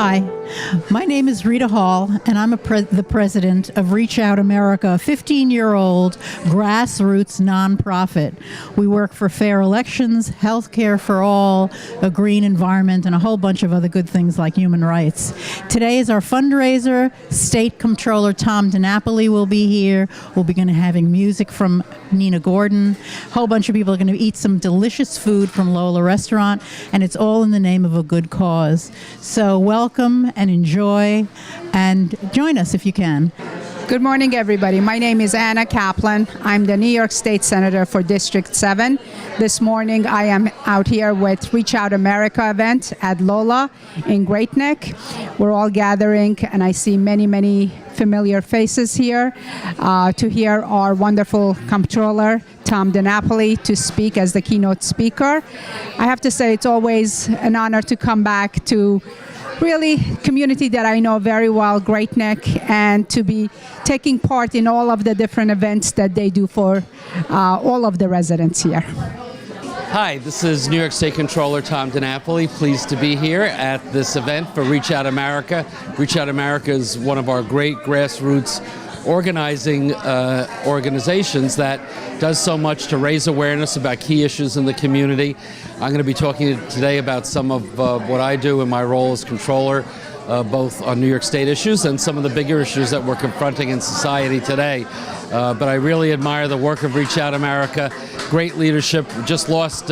Hi, my name is Rita Hall, and I'm the president of Reach Out America, a 15-year-old grassroots nonprofit. We work for fair elections, health care for all, a green environment, and a whole bunch of other good things like human rights. Today is our fundraiser. State Comptroller Tom DiNapoli will be here. We'll be having music from Nina Gordon. A whole bunch of people are going to eat some delicious food from Lola Restaurant, and it's all in the name of a good cause. So welcome and enjoy, and join us if you can. Good morning, everybody. My name is Anna Kaplan. I'm the New York State Senator for District 7. This morning, I am out here with Reach Out America event at Lola in Great Neck. We're all gathering, and I see many, many familiar faces here to hear our wonderful Comptroller, Tom DiNapoli, to speak as the keynote speaker. I have to say it's always an honor to come back to really community that I know very well, Great Neck, and to be taking part in all of the different events that they do for all of the residents here. Hi, this is New York State Comptroller Tom DiNapoli. Pleased to be here at this event for Reach Out America. Reach Out America is one of our great grassroots organizing organizations that does so much to raise awareness about key issues in the community. I'm going to be talking today about some of what I do in my role as Comptroller, both on New York State issues and some of the bigger issues that we're confronting in society today. But I really admire the work of Reach Out America. Great leadership. We just lost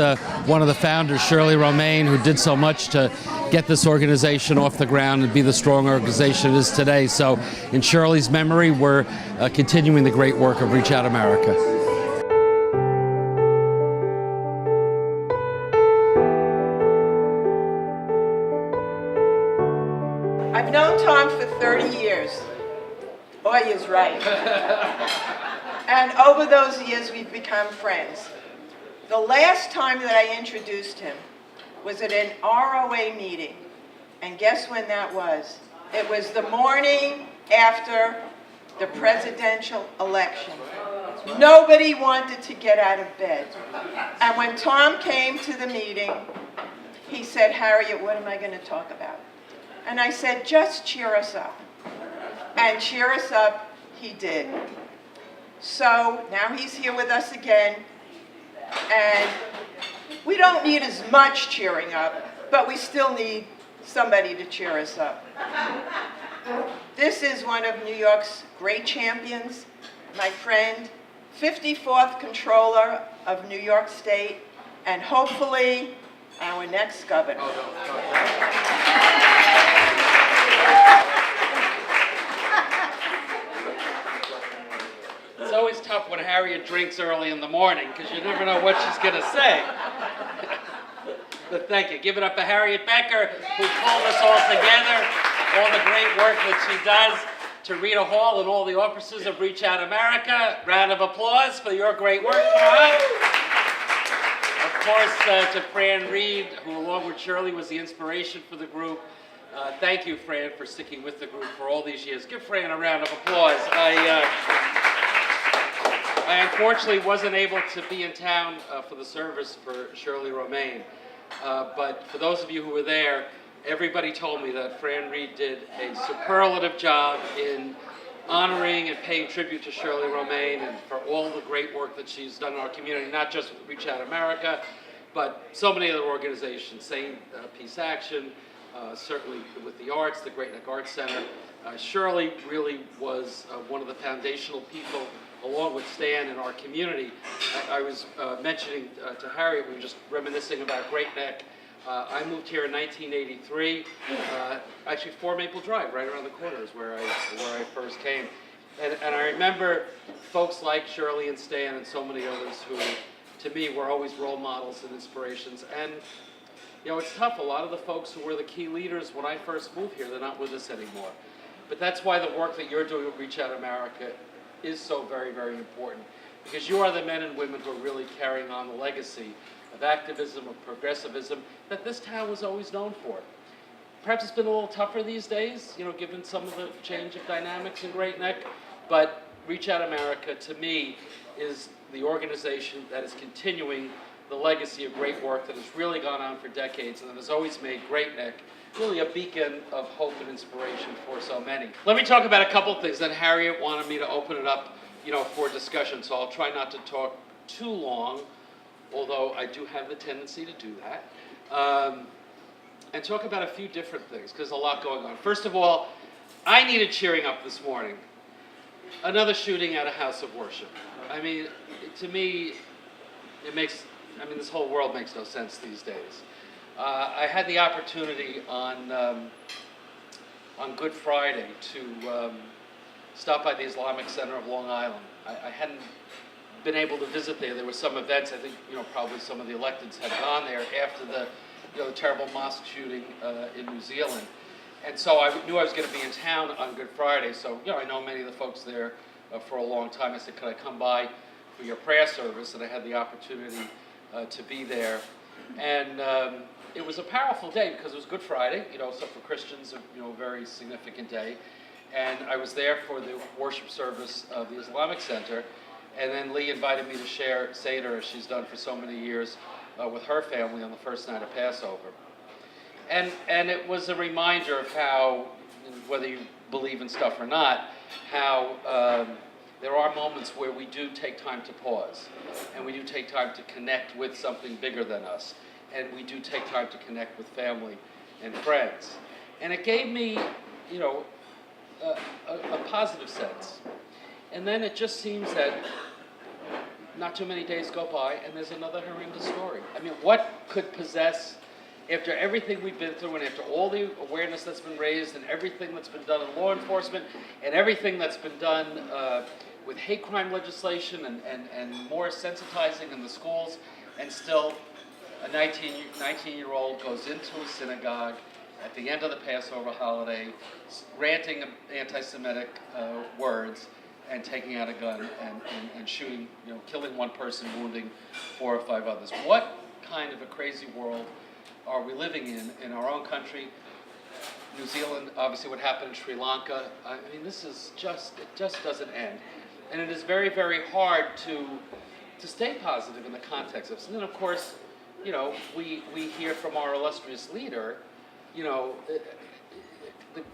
one of the founders, Shirley Romaine, who did so much to get this organization off the ground and be the strong organization it is today. So in Shirley's memory, we're continuing the great work of Reach Out America. I've known Tom for 30 years. Boy is right. And over those years, we've become friends. The last time that I introduced him was at an ROA meeting. And guess when that was? It was the morning after the presidential election. Nobody wanted to get out of bed. And when Tom came to the meeting, he said, "Harriet, what am I going to talk about?" And I said, "Just cheer us up." And cheer us up he did. So now he's here with us again, and we don't need as much cheering up, but we still need somebody to cheer us up. This is one of New York's great champions, my friend, 54th Comptroller of New York State, and hopefully our next governor. It's always tough when Harriet drinks early in the morning because you never know what she's going to say. But thank you. Give it up for Harriet Becker, who pulled us all together, all the great work that she does. To Rita Hall and all the officers of Reach Out America, round of applause for your great work. Come on. Of course, to Fran Reed, who along with Shirley was the inspiration for the group. Thank you, Fran, for sticking with the group for all these years. Give Fran a round of applause. I unfortunately wasn't able to be in town for the service for Shirley Romaine, but for those of you who were there, everybody told me that Fran Reed did a superlative job in honoring and paying tribute to Shirley Romaine and for all the great work that she's done in our community, not just with Reach Out America, but so many other organizations, St. Peace Action, certainly with the arts, the Great Neck Arts Center. Shirley really was one of the foundational people, along with Stan, in our community. I was mentioning to Harriet, we were just reminiscing about Great Neck. I moved here in 1983, actually 4 Maple Drive, right around the corner is where I first came. And I remember folks like Shirley and Stan and so many others who, to me, were always role models and inspirations. And you know, it's tough. A lot of the folks who were the key leaders when I first moved here, they're not with us anymore. But that's why the work that you're doing with Reach Out America is so very, very important. Because you are the men and women who are really carrying on the legacy of activism, of progressivism, that this town was always known for. Perhaps it's been a little tougher these days, you know, given some of the change of dynamics in Great Neck, but Reach Out America, to me, is the organization that is continuing the legacy of great work that has really gone on for decades and that has always made Great Neck really a beacon of hope and inspiration for so many. Let me talk about a couple of things. Then Harriet wanted me to open it up, for discussion, so I'll try not to talk too long, although I do have the tendency to do that, and talk about a few different things, because there's a lot going on. First of all, I needed cheering up this morning. Another shooting at a house of worship. I mean, to me, this whole world makes no sense these days. I had the opportunity on Good Friday to stop by the Islamic Center of Long Island. I hadn't been able to visit there. There were some events. I think probably some of the electeds had gone there after the the terrible mosque shooting in New Zealand, and so I knew I was going to be in town on Good Friday. So I know many of the folks there for a long time. I said, could I come by for your prayer service? And I had the opportunity to be there, and it was a powerful day because it was Good Friday. So for Christians, a very significant day. And I was there for the worship service of the Islamic Center, and then Lee invited me to share Seder, as she's done for so many years, with her family on the first night of Passover. And it was a reminder of how, whether you believe in stuff or not, how there are moments where we do take time to pause, and we do take time to connect with something bigger than us, and we do take time to connect with family and friends. And it gave me, a positive sense. And then it just seems that not too many days go by and there's another horrendous story. I mean, what could possess, after everything we've been through and after all the awareness that's been raised and everything that's been done in law enforcement and everything that's been done with hate crime legislation and more sensitizing in the schools, and still a 19-year-old goes into a synagogue at the end of the Passover holiday, ranting anti-Semitic words and taking out a gun and shooting, killing one person, wounding 4 or 5 others. What kind of a crazy world are we living in our own country? New Zealand, obviously what happened in Sri Lanka. I mean, it just doesn't end. And it is very, very hard to stay positive in the context of this. And then, of course, we hear from our illustrious leader,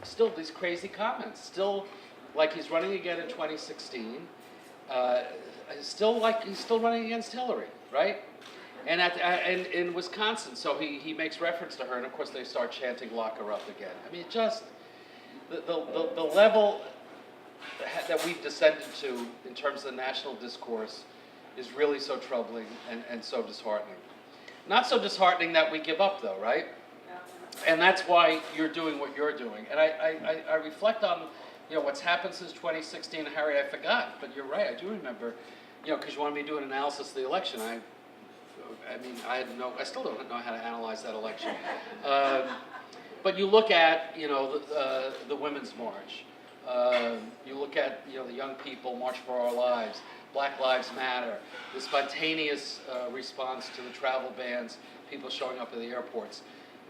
still these crazy comments, still like he's running again in 2016, still like he's still running against Hillary, right? And in Wisconsin, so he makes reference to her, and of course they start chanting "Lock her up" again. I mean, just the level that we've descended to in terms of the national discourse is really so troubling and so disheartening. Not so disheartening that we give up, though, right? And that's why you're doing what you're doing. And I reflect on, what's happened since 2016. Harry, I forgot, but you're right. I do remember, because you wanted me to do an analysis of the election. I still don't know how to analyze that election. But you look at, the Women's March. You look at, the young people, March for Our Lives, Black Lives Matter, the spontaneous response to the travel bans, people showing up at the airports.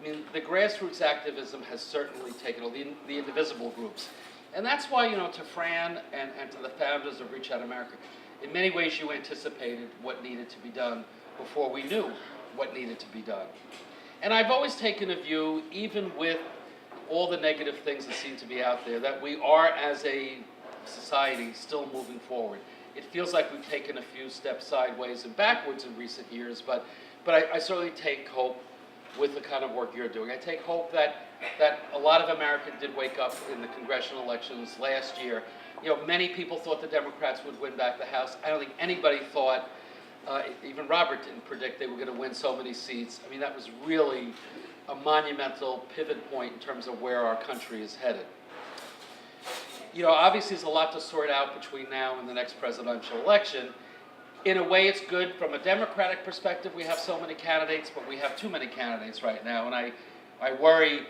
I mean, the grassroots activism has certainly taken over, the indivisible groups. And that's why, to Fran and to the founders of Reach Out America, in many ways you anticipated what needed to be done before we knew what needed to be done. And I've always taken a view, even with all the negative things that seem to be out there, that we are, as a society, still moving forward. It feels like we've taken a few steps sideways and backwards in recent years, but I certainly take hope with the kind of work you're doing. I take hope that a lot of Americans did wake up in the congressional elections last year. Many people thought the Democrats would win back the House. I don't think anybody thought, even Robert didn't predict they were going to win so many seats. I mean, that was really a monumental pivot point in terms of where our country is headed. Obviously there's a lot to sort out between now and the next presidential election. In a way, it's good from a Democratic perspective. We have so many candidates, but we have too many candidates right now. And I worry,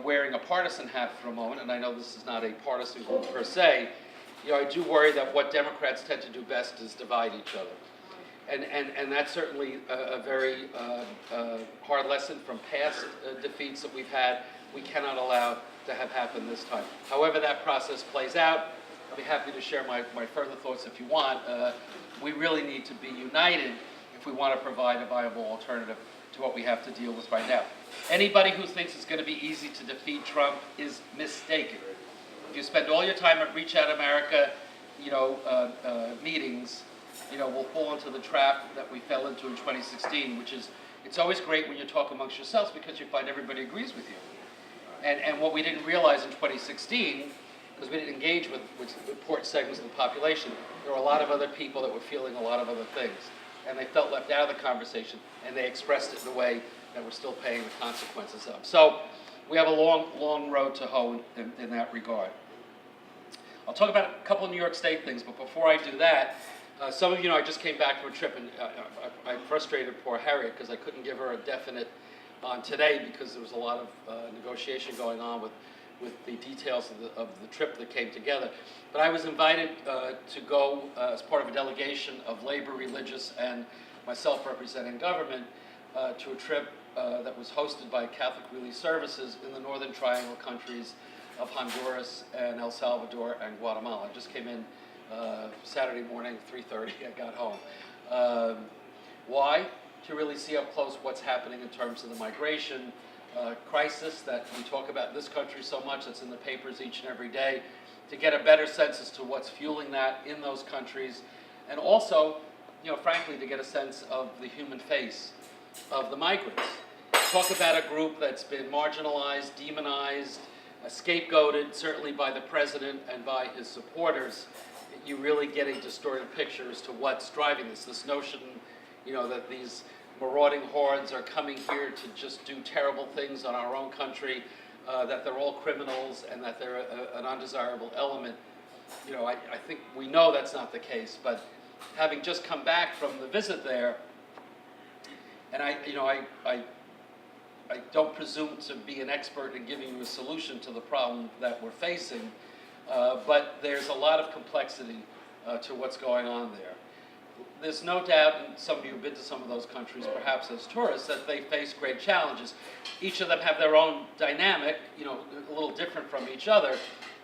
wearing a partisan hat for a moment, and I know this is not a partisan group per se, I do worry that what Democrats tend to do best is divide each other. And that's certainly a very hard lesson from past defeats that we've had. We cannot allow to have happen this time. However that process plays out, I'll be happy to share my further thoughts if you want. We really need to be united if if we want to provide a viable alternative to what we have to deal with right now. Anybody who thinks it's going to be easy to defeat Trump is mistaken. If you spend all your time at Reach Out America, meetings, we'll fall into the trap that we fell into in 2016, which is, it's always great when you talk amongst yourselves because you find everybody agrees with you. And what we didn't realize in 2016, because we didn't engage with important segments of the population, there were a lot of other people that were feeling a lot of other things. And they felt left out of the conversation, and they expressed it in a way that we're still paying the consequences of. So we have a long, long road to hoe in that regard. I'll talk about a couple of New York State things, but before I do that, some of you know I just came back from a trip, and I frustrated poor Harriet because I couldn't give her a definite on today because there was a lot of negotiation going on with the details of the trip that came together. But I was invited to go as part of a delegation of labor, religious, and myself representing government to a trip that was hosted by Catholic Relief Services in the Northern Triangle countries of Honduras and El Salvador and Guatemala. I just came in Saturday morning, 3:30, I got home. Why? To really see up close what's happening in terms of the migration crisis that we talk about in this country so much, that's in the papers each and every day, to get a better sense as to what's fueling that in those countries, and also, frankly, to get a sense of the human face of the migrants. Talk about a group that's been marginalized, demonized, scapegoated, certainly by the president and by his supporters. You really get a distorted picture as to what's driving this notion, that these marauding hordes are coming here to just do terrible things on our own country, that they're all criminals and that they're an undesirable element. I think we know that's not the case, but having just come back from the visit there, and I don't presume to be an expert in giving you a solution to the problem that we're facing, but there's a lot of complexity to what's going on there. There's no doubt, and some of you have been to some of those countries, perhaps as tourists, that they face great challenges. Each of them have their own dynamic, a little different from each other,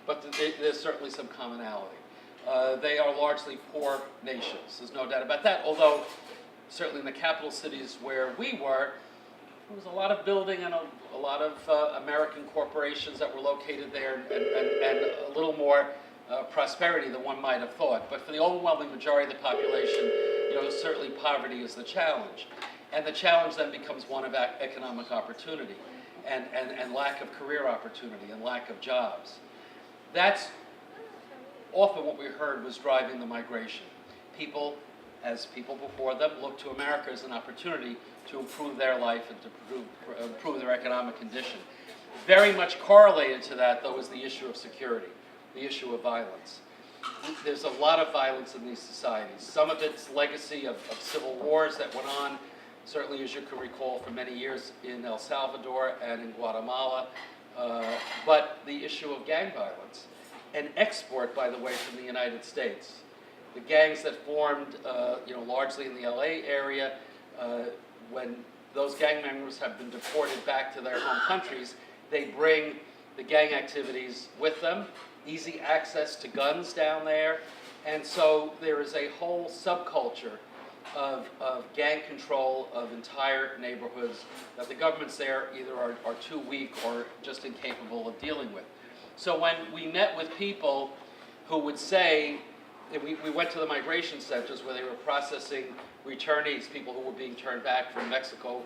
but there's certainly some commonality. They are largely poor nations, there's no doubt about that, although certainly in the capital cities where we were, there was a lot of building and a lot of American corporations that were located there and a little more prosperity than one might have thought. But for the overwhelming majority of the population, certainly poverty is the challenge. And the challenge then becomes one of economic opportunity and lack of career opportunity and lack of jobs. That's often what we heard was driving the migration. People, as people before them, look to America as an opportunity to improve their life and to improve their economic condition. Very much correlated to that, though, is the issue of security, the issue of violence. There's a lot of violence in these societies. Some of it's legacy of civil wars that went on, certainly as you can recall, for many years in El Salvador and in Guatemala, but the issue of gang violence, an export, by the way, from the United States. The gangs that formed, largely in the LA area, when those gang members have been deported back to their home countries, they bring the gang activities with them, easy access to guns down there, and so there is a whole subculture of gang control of entire neighborhoods that the governments there either are too weak or just incapable of dealing with. So when we met with people who would say, we went to the migration centers where they were processing returnees, people who were being turned back from Mexico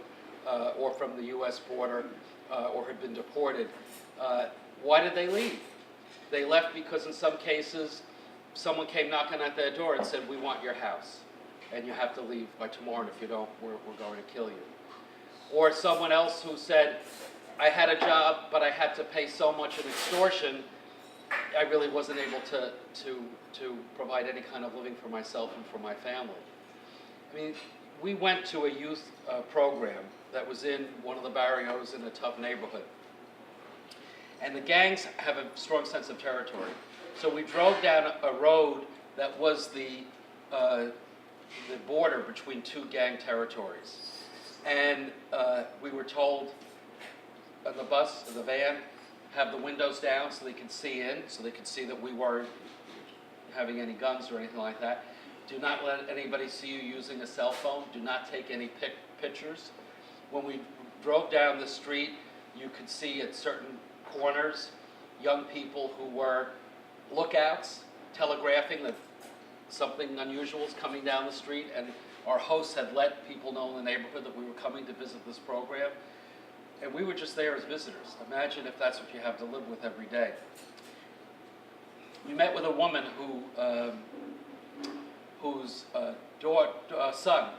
or from the U.S. border or had been deported. Why did they leave? They left because in some cases, someone came knocking at their door and said, we want your house, and you have to leave by tomorrow, and if you don't, we're going to kill you. Or someone else who said, I had a job, but I had to pay so much in extortion, I really wasn't able to provide any kind of living for myself and for my family. I mean, we went to a youth program that was in one of the barrios in a tough neighborhood. And the gangs have a strong sense of territory. So we drove down a road that was the border between two gang territories. And we were told on the bus, the van, have the windows down so they could see in, so they could see that we weren't having any guns or anything like that. Do not let anybody see you using a cell phone. Do not take any pictures. When we drove down the street, you could see at certain corners young people who were lookouts, telegraphing that something unusual is coming down the street, and our hosts had let people know in the neighborhood that we were coming to visit this program, and we were just there as visitors. Imagine if that's what you have to live with every day. We met with a woman whose son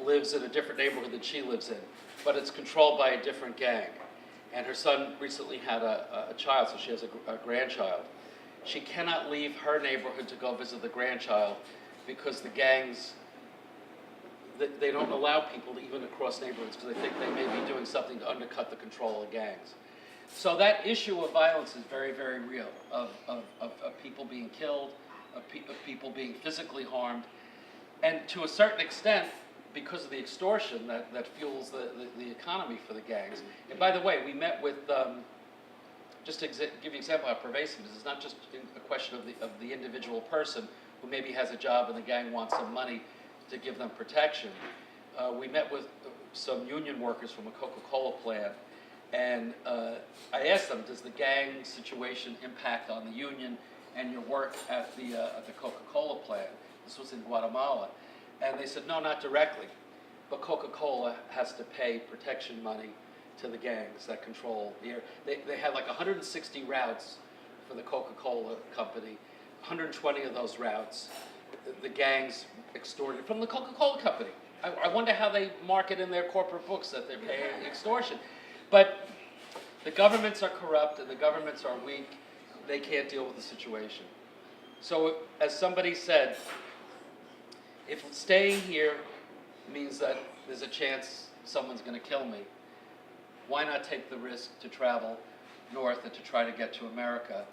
lives in a different neighborhood than she lives in, but it's controlled by a different gang. And her son recently had a child, so she has a grandchild. She cannot leave her neighborhood to go visit the grandchild because the gangs, they don't allow people to even cross neighborhoods because they think they may be doing something to undercut the control of gangs. So that issue of violence is very, very real, of people being killed, of people being physically harmed, and to a certain extent, because of the extortion that fuels the economy for the gangs. And by the way, we met with, just to give you an example of how pervasive it is, it's not just a question of the individual person who maybe has a job and the gang wants some money to give them protection. We met with some union workers from a Coca-Cola plant, and I asked them, does the gang situation impact on the union and your work at the Coca-Cola plant? This was in Guatemala. And they said, no, not directly, but Coca-Cola has to pay protection money to the gangs that control the area. They had like 160 routes for the Coca-Cola company. 120 of those routes, the gangs extorted from the Coca-Cola company. I wonder how they mark it in their corporate books that they're paying extortion. But the governments are corrupt and the governments are weak. They can't deal with the situation. So as somebody said, if staying here means that there's a chance someone's going to kill me, why not take the risk to travel north and to try to get to America,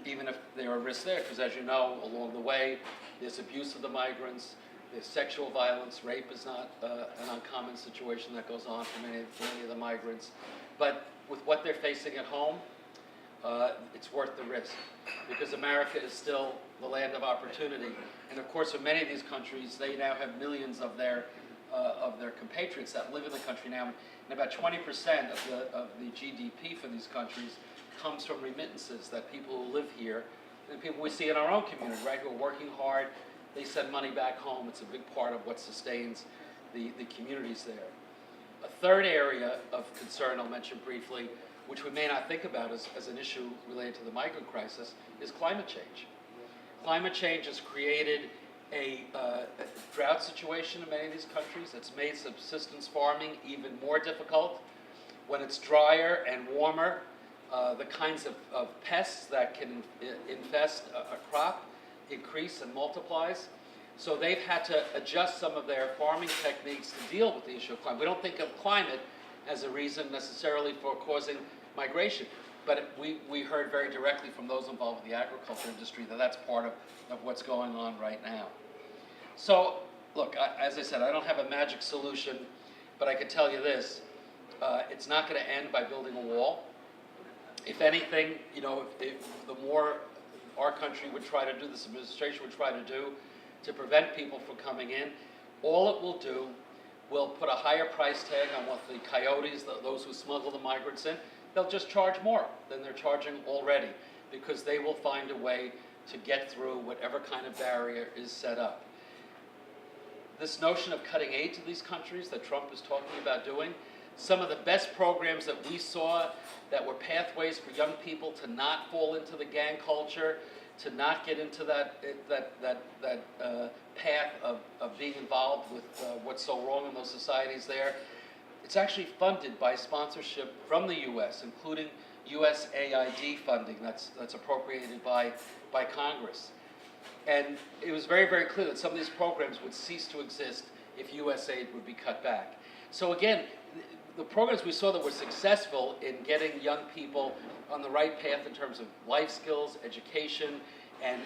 even if there are risks there? Because as you know, along the way, there's abuse of the migrants, there's sexual violence, rape is not an uncommon situation that goes on for many of the migrants. But with what they're facing at home, it's worth the risk, because America is still the land of opportunity. And of course, in many of these countries, they now have millions of their compatriots that live in the country now, and about 20% of the GDP for these countries comes from remittances that people who live here, and people we see in our own community, right, who are working hard, they send money back home. It's a big part of what sustains the communities there. A third area of concern I'll mention briefly, which we may not think about as an issue related to the migrant crisis, is climate change. Climate change has created a drought situation in many of these countries that's made subsistence farming even more difficult. When it's drier and warmer, the kinds of pests that can infest a crop increase and multiplies. So they've had to adjust some of their farming techniques to deal with the issue of climate. We don't think of climate as a reason necessarily for causing migration, but we heard very directly from those involved with the agriculture industry that that's part of what's going on right now. So, look, as I said, I don't have a magic solution, but I can tell you this, it's not going to end by building a wall. If anything, you know, if the more our country would try to do, this administration would try to do to prevent people from coming in, all it will do will put a higher price tag on what the coyotes, those who smuggle the migrants in, they'll just charge more than they're charging already, because they will find a way to get through whatever kind of barrier is set up. This notion of cutting aid to these countries that Trump is talking about doing, some of the best programs that we saw that were pathways for young people to not fall into the gang culture, to not get into that path of being involved with what's so wrong in those societies there. It's actually funded by sponsorship from the U.S., including USAID funding that's appropriated by Congress. And it was very, very clear that some of these programs would cease to exist if USAID would be cut back. So again, the programs we saw that were successful in getting young people on the right path in terms of life skills, education, and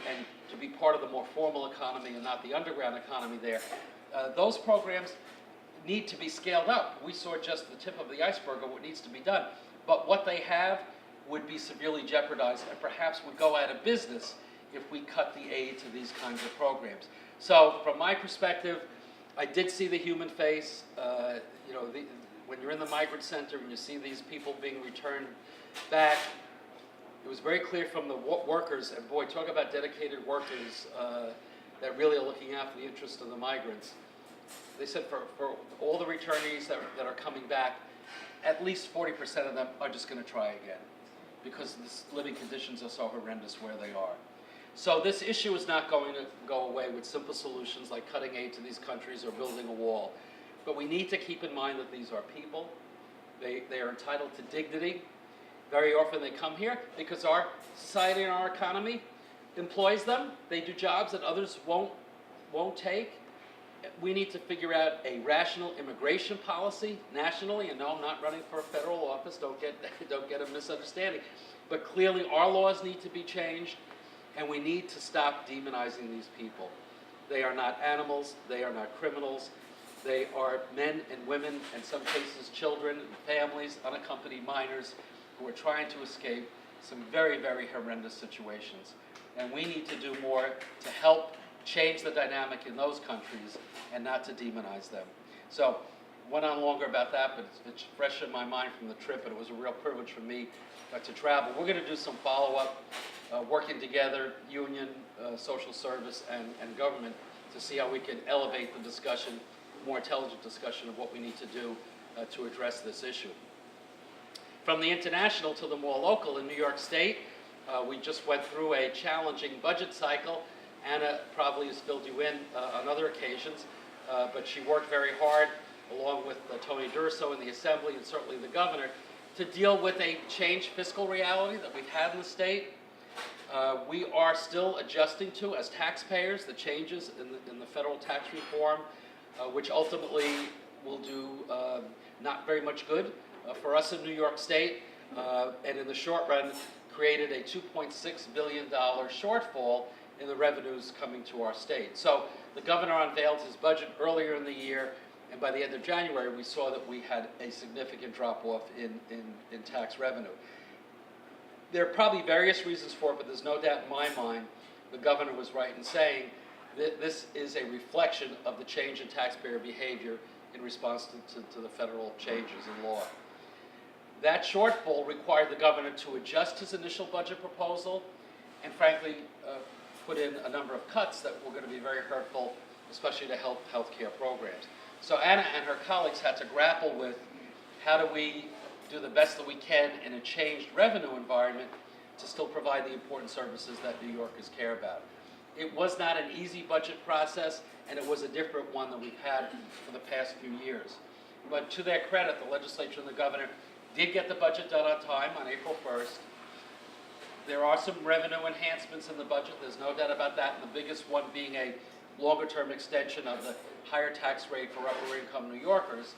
to be part of the more formal economy and not the underground economy there, those programs need to be scaled up. We saw just the tip of the iceberg of what needs to be done. But what they have would be severely jeopardized and perhaps would go out of business if we cut the aid to these kinds of programs. So from my perspective, I did see the human face. You know, when you're in the migrant center and you see these people being returned back, it was very clear from the workers, and boy, talk about dedicated workers that really are looking out for the interest of the migrants. They said for all the returnees that are coming back, at least 40% of them are just going to try again because the living conditions are so horrendous where they are. So this issue is not going to go away with simple solutions like cutting aid to these countries or building a wall. But we need to keep in mind that these are people. They are entitled to dignity. Very often they come here because our society and our economy employs them. They do jobs that others won't take. We need to figure out a rational immigration policy nationally. And no, I'm not running for a federal office. Don't get a misunderstanding. But clearly our laws need to be changed, and we need to stop demonizing these people. They are not animals. They are not criminals. They are men and women, in some cases children and families, unaccompanied minors, who are trying to escape some very, very horrendous situations. And we need to do more to help change the dynamic in those countries and not to demonize them. So, went on longer about that, but it's fresh in my mind from the trip, and it was a real privilege for me to travel. We're going to do some follow-up, working together, union, social service, and government, to see how we can elevate the discussion, more intelligent discussion of what we need to do to address this issue. From the international to the more local in New York State, we just went through a challenging budget cycle. Anna probably has filled you in on other occasions, but she worked very hard along with Tony Durso in the Assembly and certainly the governor to deal with a changed fiscal reality that we've had in the state. We are still adjusting to, as taxpayers, the changes in the federal tax reform, which ultimately will do not very much good for us in New York State, and in the short run created a $2.6 billion shortfall in the revenues coming to our state. So the governor unveiled his budget earlier in the year, and by the end of January we saw that we had a significant drop-off in tax revenue. There are probably various reasons for it, but there's no doubt in my mind the governor was right in saying that this is a reflection of the change in taxpayer behavior in response to the federal changes in law. That shortfall required the governor to adjust his initial budget proposal and frankly put in a number of cuts that were going to be very hurtful, especially to healthcare programs. So Anna and her colleagues had to grapple with how do we do the best that we can in a changed revenue environment to still provide the important services that New Yorkers care about. It was not an easy budget process, and it was a different one than we've had for the past few years. But to their credit, the legislature and the governor did get the budget done on time on April 1st. There are some revenue enhancements in the budget, there's no doubt about that, and the biggest one being a longer-term extension of the higher tax rate for upper-income New Yorkers,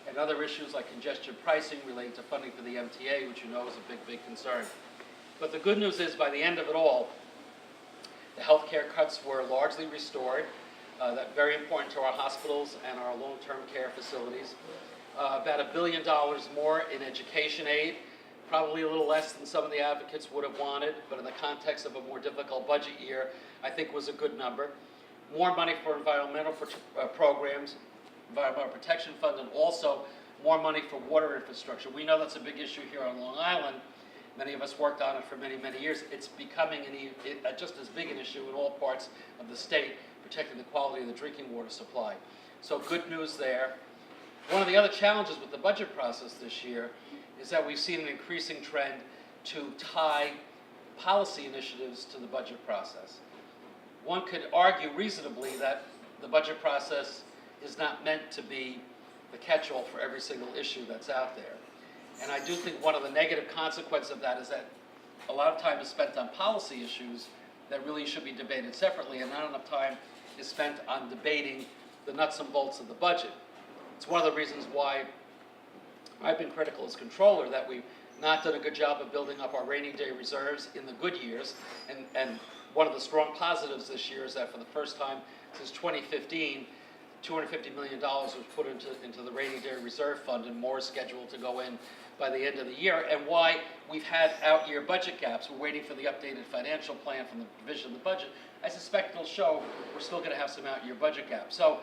and other issues like congestion pricing relating to funding for the MTA, which you know is a big, big concern. But the good news is, by the end of it all, the health care cuts were largely restored. That's very important to our hospitals and our long-term care facilities. About $1 billion more in education aid, probably a little less than some of the advocates would have wanted, but in the context of a more difficult budget year, I think was a good number. More money for environmental programs, Environmental Protection Fund, and also more money for water infrastructure. We know that's a big issue here on Long Island. Many of us worked on it for many, many years. It's becoming just as big an issue in all parts of the state, protecting the quality of the drinking water supply. So good news there. One of the other challenges with the budget process this year is that we've seen an increasing trend to tie policy initiatives to the budget process. One could argue reasonably that the budget process is not meant to be the catch-all for every single issue that's out there. And I do think one of the negative consequences of that is that a lot of time is spent on policy issues that really should be debated separately, and not enough time is spent on debating the nuts and bolts of the budget. It's one of the reasons why I've been critical as Comptroller that we've not done a good job of building up our rainy day reserves in the good years, and one of the strong positives this year is that for the first time since 2015, $250 million was put into the rainy day reserve fund, and more is scheduled to go in by the end of the year, and why we've had out-year budget gaps. We're waiting for the updated financial plan from the revision of the budget. I suspect it'll show we're still going to have some out-year budget gaps. So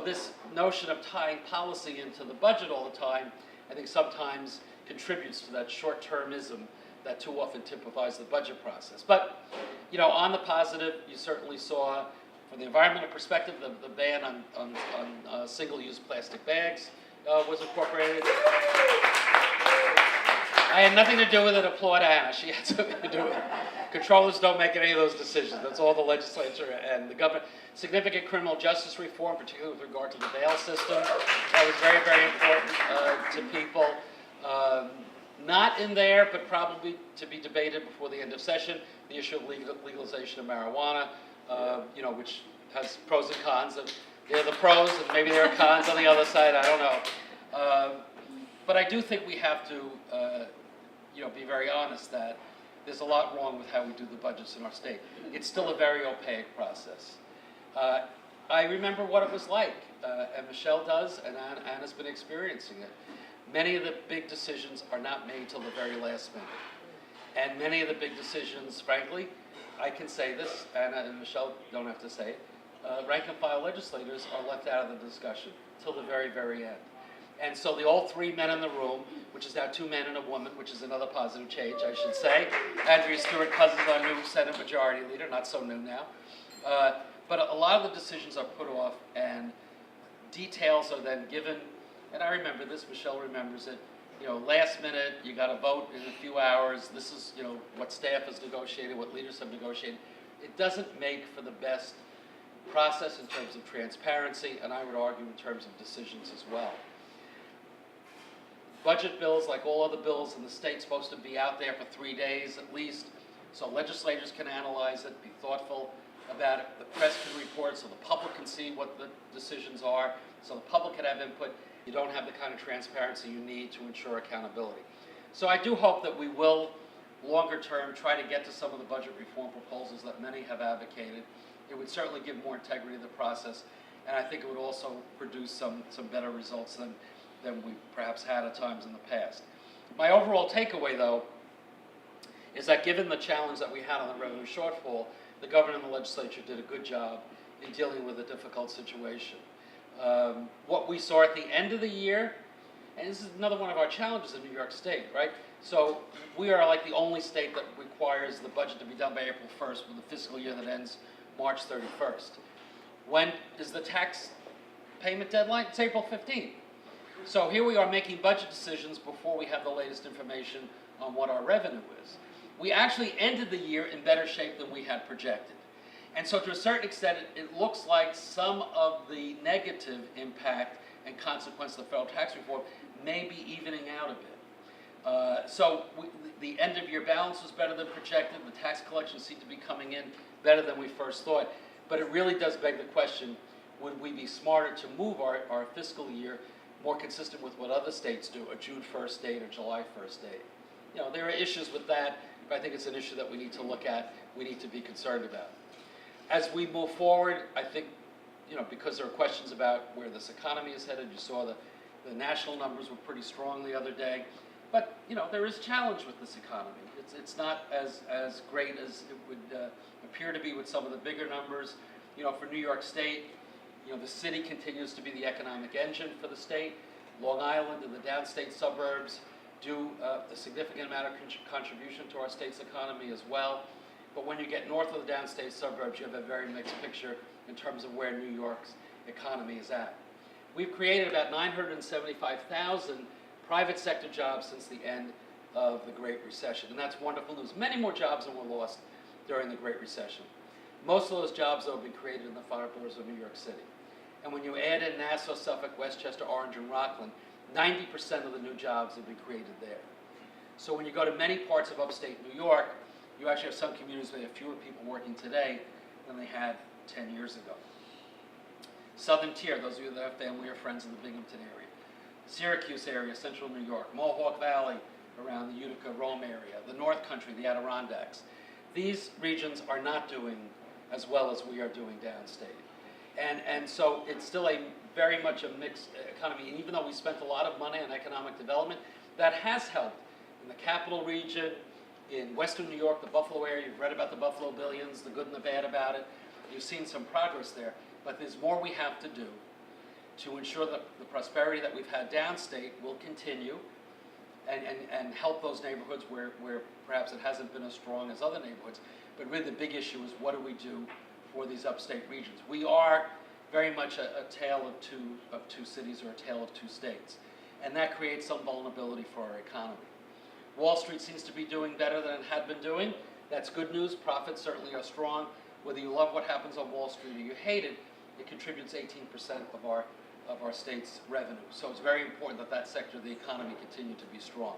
this notion of tying policy into the budget all the time, I think sometimes contributes to that short-termism that too often typifies the budget process. But, on the positive, you certainly saw, from the environmental perspective, the ban on single-use plastic bags was incorporated. I had nothing to do with it. Applaud Anna. She had something to do with it. Controllers don't make any of those decisions. That's all the legislature and the government. Significant criminal justice reform, particularly with regard to the bail system. That was very, very important to people. Not in there, but probably to be debated before the end of session, the issue of legalization of marijuana, which has pros and cons. They're the pros, and maybe there are cons on the other side. I don't know. But I do think we have to, be very honest that there's a lot wrong with how we do the budgets in our state. It's still a very opaque process. I remember what it was like, and Michelle does, and Anna's been experiencing it. Many of the big decisions are not made till the very last minute. And many of the big decisions, frankly, I can say this, Anna and Michelle don't have to say it, rank and file legislators are left out of the discussion till the very, very end. And so the all three men in the room, which is now 2 men and a woman, which is another positive change, I should say. Andrea Stewart-Cousins, our new Senate Majority Leader, not so new now. But a lot of the decisions are put off, and details are then given. And I remember this, Michelle remembers it. Last minute, you got to vote in a few hours. This is, what staff has negotiated, what leaders have negotiated. It doesn't make for the best process in terms of transparency, and I would argue in terms of decisions as well. Budget bills, like all other bills in the state, supposed to be out there for 3 days at least, so legislators can analyze it, be thoughtful about it. The press can report so the public can see what the decisions are, so the public can have input. You don't have the kind of transparency you need to ensure accountability. So I do hope that we will, longer term, try to get to some of the budget reform proposals that many have advocated. It would certainly give more integrity to the process, and I think it would also produce some better results than we perhaps had at times in the past. My overall takeaway, though, is that given the challenge that we had on the revenue shortfall, the governor and the legislature did a good job in dealing with a difficult situation. What we saw at the end of the year, and this is another one of our challenges in New York State, right? So we are like the only state that requires the budget to be done by April 1st with a fiscal year that ends March 31st. When is the tax payment deadline? It's April 15th. So here we are making budget decisions before we have the latest information on what our revenue is. We actually ended the year in better shape than we had projected. And so to a certain extent, it looks like some of the negative impact and consequence of the federal tax reform may be evening out a bit. The end of year balance was better than projected. The tax collections seem to be coming in better than we first thought. But it really does beg the question, would we be smarter to move our fiscal year more consistent with what other states do, a June 1st date or July 1st date? There are issues with that, but I think it's an issue that we need to look at, we need to be concerned about. As we move forward, I think, because there are questions about where this economy is headed, you saw the national numbers were pretty strong the other day, but, there is challenge with this economy. It's not as great as it would appear to be with some of the bigger numbers. For New York State, the city continues to be the economic engine for the state. Long Island and the downstate suburbs do a significant amount of contribution to our state's economy as well. But when you get north of the downstate suburbs, you have a very mixed picture in terms of where New York's economy is at. We've created about 975,000 private sector jobs since the end of the Great Recession, and that's wonderful news. Many more jobs than were lost during the Great Recession. Most of those jobs, though, have been created in the five boroughs of New York City. And when you add in Nassau, Suffolk, Westchester, Orange, and Rockland, 90% of the new jobs have been created there. So when you go to many parts of upstate New York, you actually have some communities where you have fewer people working today than they had 10 years ago. Southern Tier, those of you that have family or friends in the Binghamton area. Syracuse area, central New York. Mohawk Valley around the Utica, Rome area. The North Country, the Adirondacks. These regions are not doing as well as we are doing downstate. And so it's still very much a mixed economy. And even though we spent a lot of money on economic development, that has helped in the capital region, in Western New York, the Buffalo area. You've read about the Buffalo Billions, the good and the bad about it. You've seen some progress there, but there's more we have to do to ensure that the prosperity that we've had downstate will continue and help those neighborhoods where perhaps it hasn't been as strong as other neighborhoods. But really the big issue is, what do we do for these upstate regions? We are very much a tale of two cities, or a tale of two states. And that creates some vulnerability for our economy. Wall Street seems to be doing better than it had been doing. That's good news. Profits certainly are strong. Whether you love what happens on Wall Street or you hate it, it contributes 18% of our state's revenue. So it's very important that that sector of the economy continue to be strong.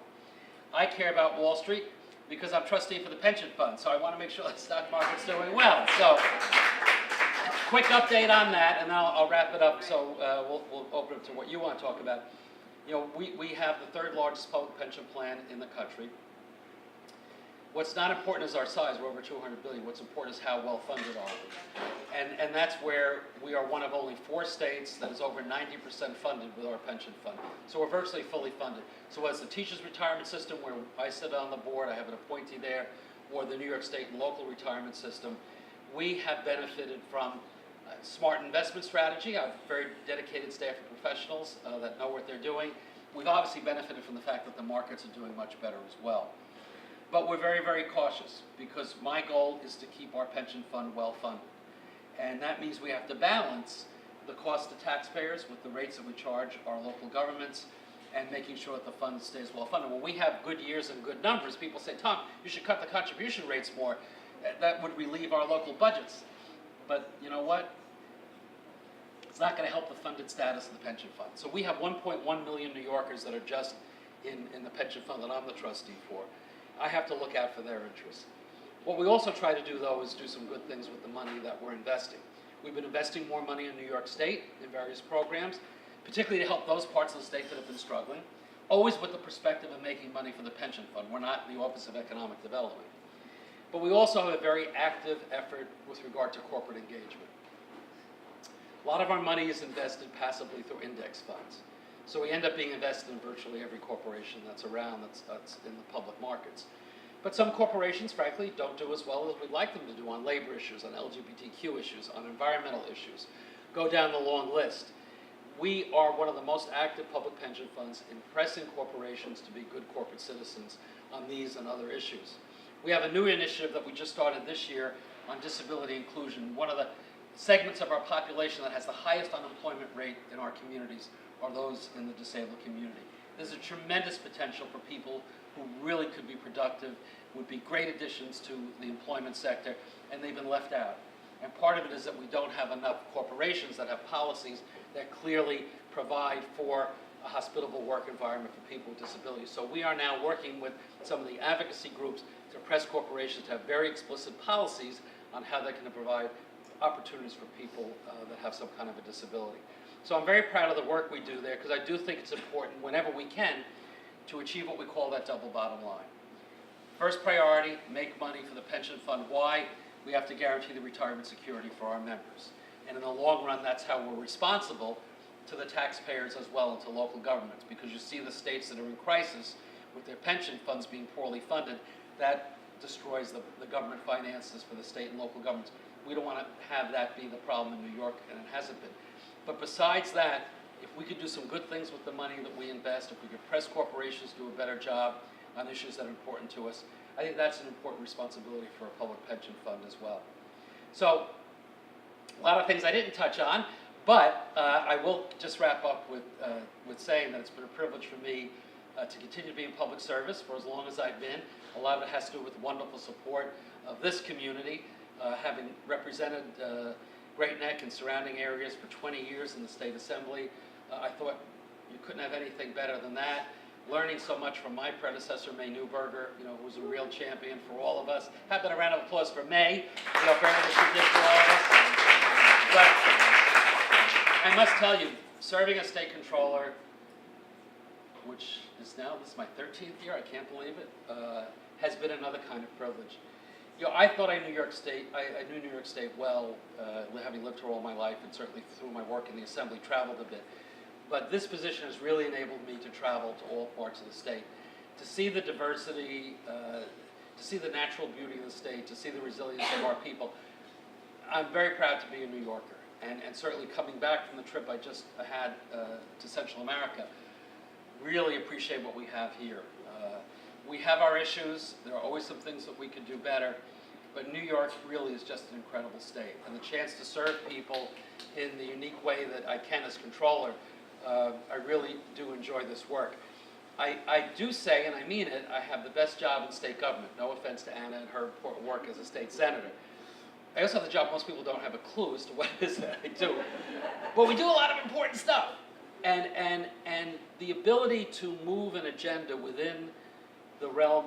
I care about Wall Street because I'm trustee for the pension fund, so I want to make sure the stock market's doing well. So, quick update on that, and then I'll wrap it up. So we'll open it to what you want to talk about. You know, we have the third largest public pension plan in the country. What's not important is our size. We're over $200 billion. What's important is how well funded are we. And that's where we are one of only 4 states that is over 90% funded with our pension fund. So we're virtually fully funded. So as the teachers' retirement system, where I sit on the board, I have an appointee there, or the New York State and local retirement system, we have benefited from a smart investment strategy. I have very dedicated staff of professionals that know what they're doing. We've obviously benefited from the fact that the markets are doing much better as well. But we're very, very cautious, because my goal is to keep our pension fund well funded. And that means we have to balance the cost to taxpayers with the rates that we charge our local governments, and making sure that the fund stays well funded. When we have good years and good numbers, people say, Tom, you should cut the contribution rates more. That would relieve our local budgets. But you know what? It's not going to help the funded status of the pension fund. So we have 1.1 million New Yorkers that are just in the pension fund that I'm the trustee for. I have to look out for their interests. What we also try to do, though, is do some good things with the money that we're investing. We've been investing more money in New York State in various programs, particularly to help those parts of the state that have been struggling, always with the perspective of making money for the pension fund. We're not the Office of Economic Development. But we also have a very active effort with regard to corporate engagement. A lot of our money is invested passively through index funds. So we end up being invested in virtually every corporation that's around that's in the public markets. But some corporations, frankly, don't do as well as we'd like them to do on labor issues, on LGBTQ issues, on environmental issues. Go down the long list. We are one of the most active public pension funds in pressing corporations to be good corporate citizens on these and other issues. We have a new initiative that we just started this year on disability inclusion. One of the segments of our population that has the highest unemployment rate in our communities are those in the disabled community. There's a tremendous potential for people who really could be productive, would be great additions to the employment sector, and they've been left out. And part of it is that we don't have enough corporations that have policies that clearly provide for a hospitable work environment for people with disabilities. So we are now working with some of the advocacy groups to press corporations to have very explicit policies on how they can provide opportunities for people that have some kind of a disability. So I'm very proud of the work we do there, because I do think it's important whenever we can to achieve what we call that double bottom line. First priority, make money for the pension fund. Why? We have to guarantee the retirement security for our members. And in the long run, that's how we're responsible to the taxpayers as well, and to local governments, because you see the states that are in crisis with their pension funds being poorly funded, that destroys the government finances for the state and local governments. We don't want to have that be the problem in New York, and it hasn't been. But besides that, if we could do some good things with the money that we invest, if we could press corporations to do a better job on issues that are important to us, I think that's an important responsibility for a public pension fund as well. So, a lot of things I didn't touch on, but I will just wrap up with saying that it's been a privilege for me to continue to be in public service for as long as I've been. A lot of it has to do with wonderful support of this community, having represented Great Neck and surrounding areas for 20 years in the State Assembly. I thought you couldn't have anything better than that. Learning so much from my predecessor, May Newberger, who was a real champion for all of us. How about a round of applause for May, for everything she did for all of us. But I must tell you, serving as state controller, which is now, this is my 13th year, I can't believe it, has been another kind of privilege. I thought I knew New York State. I knew New York State well, having lived here all my life, and certainly through my work in the Assembly, traveled a bit. But this position has really enabled me to travel to all parts of the state, to see the diversity, to see the natural beauty of the state, to see the resilience of our people. I'm very proud to be a New Yorker, and certainly coming back from the trip I just had to Central America, really appreciate what we have here. We have our issues. There are always some things that we could do better, but New York really is just an incredible state. And the chance to serve people in the unique way that I can as Comptroller, I really do enjoy this work. I do say, and I mean it, I have the best job in state government. No offense to Anna and her important work as a state senator. I also have the job most people don't have a clue as to what it is that I do. But we do a lot of important stuff. And the ability to move an agenda within the realm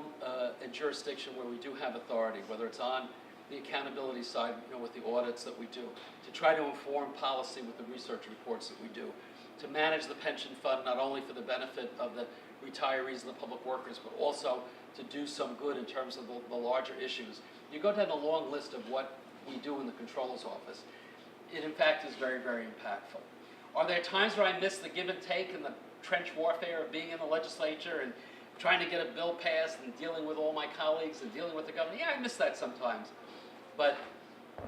and jurisdiction where we do have authority, whether it's on the accountability side, with the audits that we do, to try to inform policy with the research reports that we do, to manage the pension fund not only for the benefit of the retirees and the public workers, but also to do some good in terms of the larger issues. You go down a long list of what we do in the Comptroller's office. It in fact is very, very impactful. Are there times where I miss the give and take and the trench warfare of being in the legislature and trying to get a bill passed and dealing with all my colleagues and dealing with the government? Yeah, I miss that sometimes. But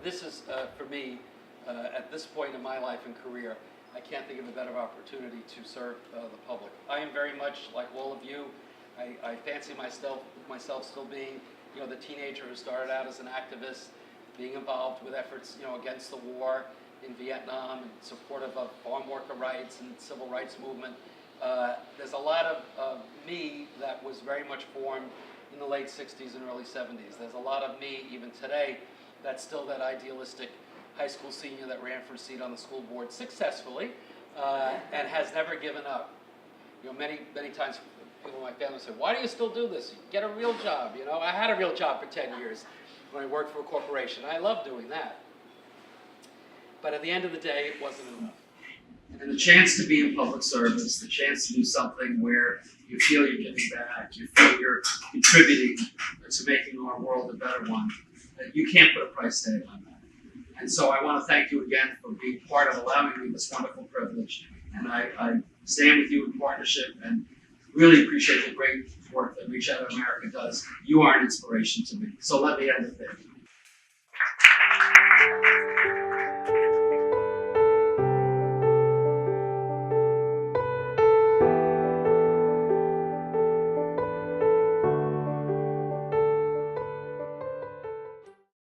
this is, for me, at this point in my life and career, I can't think of a better opportunity to serve the public. I am very much like all of you. I fancy myself still being, the teenager who started out as an activist, being involved with efforts, against the war in Vietnam and supportive of farm worker rights and civil rights movement. There's a lot of me that was very much formed in the late 60s and early 70s. There's a lot of me, even today, that's still that idealistic high school senior that ran for a seat on the school board successfully and has never given up. Many times people in my family say, why do you still do this? Get a real job. I had a real job for 10 years when I worked for a corporation. I love doing that. But at the end of the day, it wasn't enough. And the chance to be in public service, the chance to do something where you feel you're giving back, you feel you're contributing to making our world a better one, you can't put a price tag on that. And so I want to thank you again for being part of allowing me this wonderful privilege. And I stand with you in partnership and really appreciate the great work that Reach Out America does. You are an inspiration to me. So let me end it there.